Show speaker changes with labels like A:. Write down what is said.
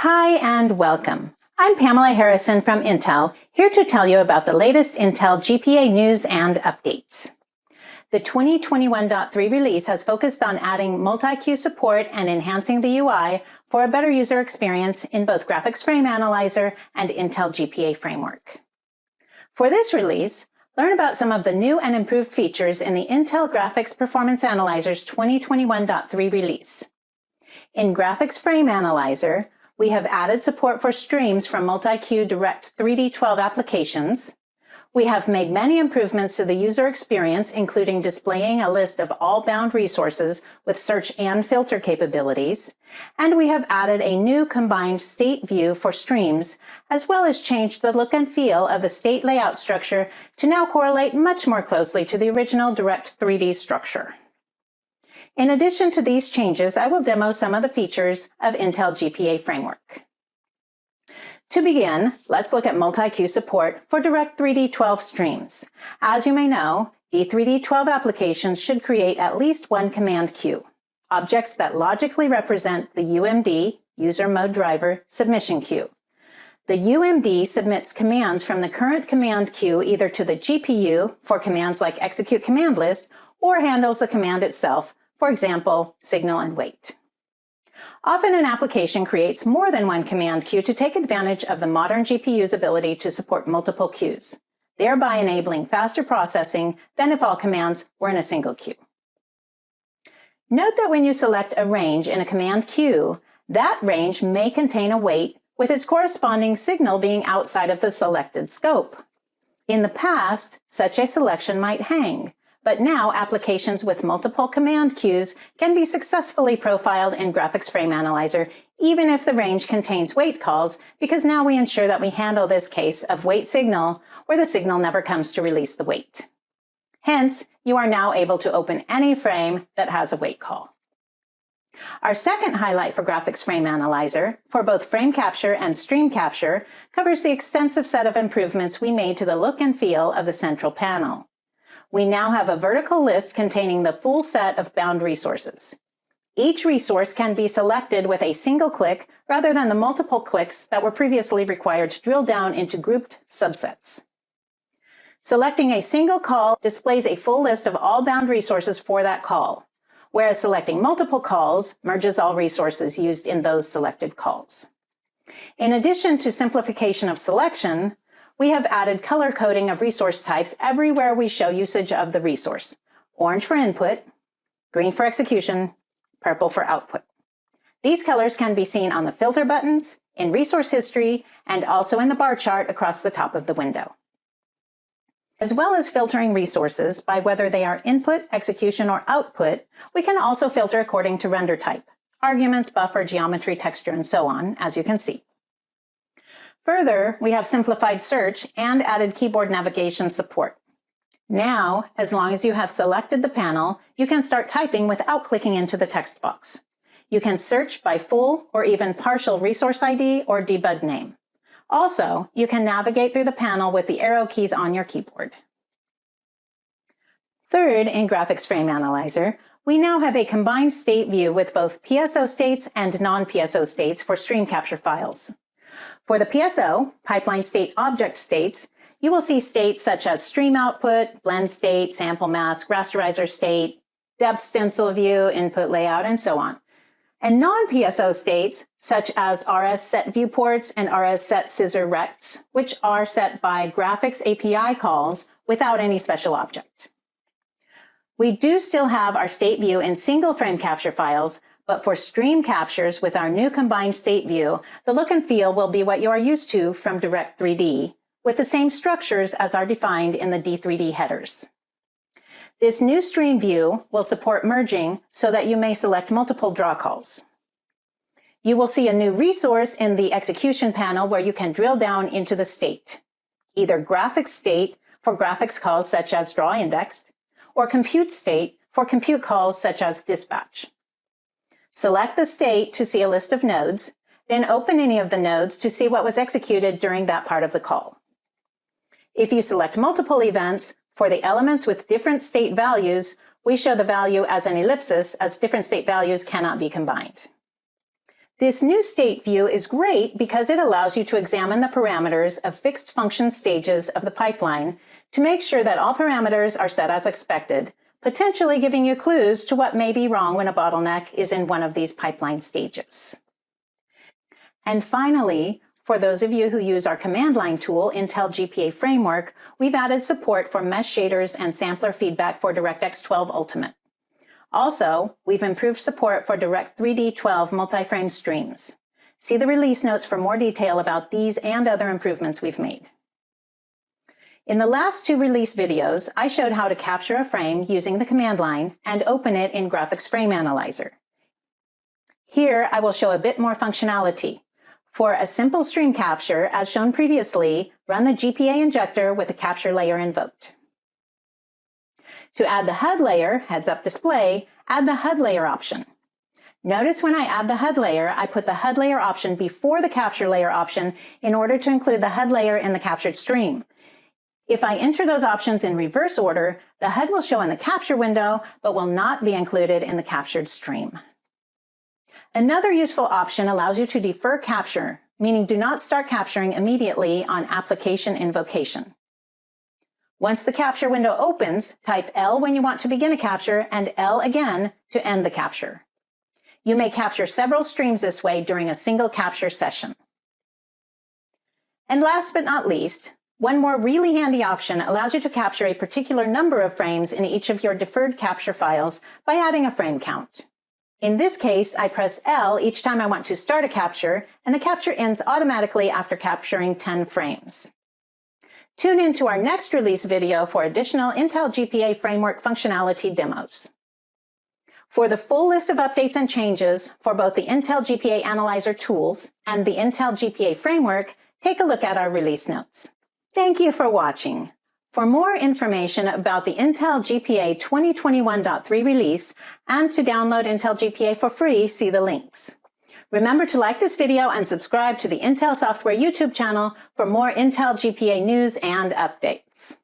A: Hi and welcome. I'm Pamela Harrison from Intel, here to tell you about the latest Intel GPA news and updates. The 2021.3 release has focused on adding multi-queue support and enhancing the UI for a better user experience in both Graphics Frame Analyzer and Intel GPA Framework. For this release, learn about some of the new and improved features in the Intel Graphics Performance Analyzer's 2021.3 release. In Graphics Frame Analyzer, we have added support for streams from multi-queue Direct 3D12 applications. We have made many improvements to the user experience, including displaying a list of all bound resources with search and filter capabilities. And we have added a new combined state view for streams, as well as changed the look and feel of the state layout structure to now correlate much more closely to the original Direct 3D structure. In addition to these changes, I will demo some of the features of Intel GPA Framework. To begin, let's look at multi-queue support for Direct 3D12 streams. As you may know, D3D12 applications should create at least one command queue, objects that logically represent the UMD, User Mode Driver, submission queue. The UMD submits commands from the current command queue either to the GPU for commands like execute command list or handles the command itself, for example, signal and wait. Often an application creates more than one command queue to take advantage of the modern GPU's ability to support multiple queues, thereby enabling faster processing than if all commands were in a single queue. Note that when you select a range in a command queue, that range may contain a wait with its corresponding signal being outside of the selected scope. In the past, such a selection might hang, but now applications with multiple command queues can be successfully profiled in Graphics Frame Analyzer, even if the range contains wait calls, because now we ensure that we handle this case of wait signal where the signal never comes to release the wait. Hence, you are now able to open any frame that has a wait call. Our second highlight for Graphics Frame Analyzer, for both frame capture and stream capture, covers the extensive set of improvements we made to the look and feel of the central panel. We now have a vertical list containing the full set of bound resources. Each resource can be selected with a single click rather than the multiple clicks that were previously required to drill down into grouped subsets. Selecting a single call displays a full list of all bound resources for that call, whereas selecting multiple calls merges all resources used in those selected calls. In addition to simplification of selection, we have added color coding of resource types everywhere we show usage of the resource. Orange for input, green for execution, purple for output. These colors can be seen on the filter buttons, in resource history, and also in the bar chart across the top of the window. As well as filtering resources by whether they are input, execution, or output, we can also filter according to render type, arguments, buffer, geometry, texture, and so on, as you can see. Further, we have simplified search and added keyboard navigation support. Now, as long as you have selected the panel, you can start typing without clicking into the text box. You can search by full or even partial resource ID or debug name. Also, you can navigate through the panel with the arrow keys on your keyboard. Third, in Graphics Frame Analyzer, we now have a combined state view with both PSO states and non-PSO states for stream capture files. For the PSO, pipeline state object states, you will see states such as stream output, blend state, sample mask, rasterizer state, depth stencil view, input layout, and so on. And non-PSO states, such as RS set viewports and RS set scissor rects, which are set by graphics API calls without any special object. We do still have our state view in single frame capture files, but for stream captures with our new combined state view, the look and feel will be what you are used to from Direct 3D, with the same structures as are defined in the D3D headers. This new stream view will support merging so that you may select multiple draw calls. You will see a new resource in the execution panel where you can drill down into the state, either graphics state for graphics calls such as draw indexed, or compute state for compute calls such as dispatch. Select the state to see a list of nodes, then open any of the nodes to see what was executed during that part of the call. If you select multiple events, for the elements with different state values, we show the value as an ellipsis as different state values cannot be combined. This new state view is great because it allows you to examine the parameters of fixed function stages of the pipeline to make sure that all parameters are set as expected, potentially giving you clues to what may be wrong when a bottleneck is in one of these pipeline stages. And finally, for those of you who use our command line tool, Intel GPA Framework, we've added support for mesh shaders and sampler feedback for DirectX 12 Ultimate. Also, we've improved support for Direct 3D12 multi-frame streams. See the release notes for more detail about these and other improvements we've made. In the last 2 release videos, I showed how to capture a frame using the command line and open it in Graphics Frame Analyzer. Here, I will show a bit more functionality. For a simple stream capture, as shown previously, run the GPA injector with the capture layer invoked. To add the HUD layer, heads-up display, add the HUD layer option. Notice when I add the HUD layer, I put the HUD layer option before the capture layer option in order to include the HUD layer in the captured stream. If I enter those options in reverse order, the HUD will show in the capture window, but will not be included in the captured stream. Another useful option allows you to defer capture, meaning do not start capturing immediately on application invocation. Once the capture window opens, type L when you want to begin a capture and L again to end the capture. You may capture several streams this way during a single capture session. And last but not least, one more really handy option allows you to capture a particular number of frames in each of your deferred capture files by adding a frame count. In this case, I press L each time I want to start a capture, and the capture ends automatically after capturing 10 frames. Tune in to our next release video for additional Intel GPA Framework functionality demos. For the full list of updates and changes for both the Intel GPA Analyzer tools and the Intel GPA Framework, take a look at our release notes. Thank you for watching. For more information about the Intel GPA 2021.3 release and to download Intel GPA for free, see the links. Remember to like this video and subscribe to the Intel Software YouTube channel for more Intel GPA news and updates.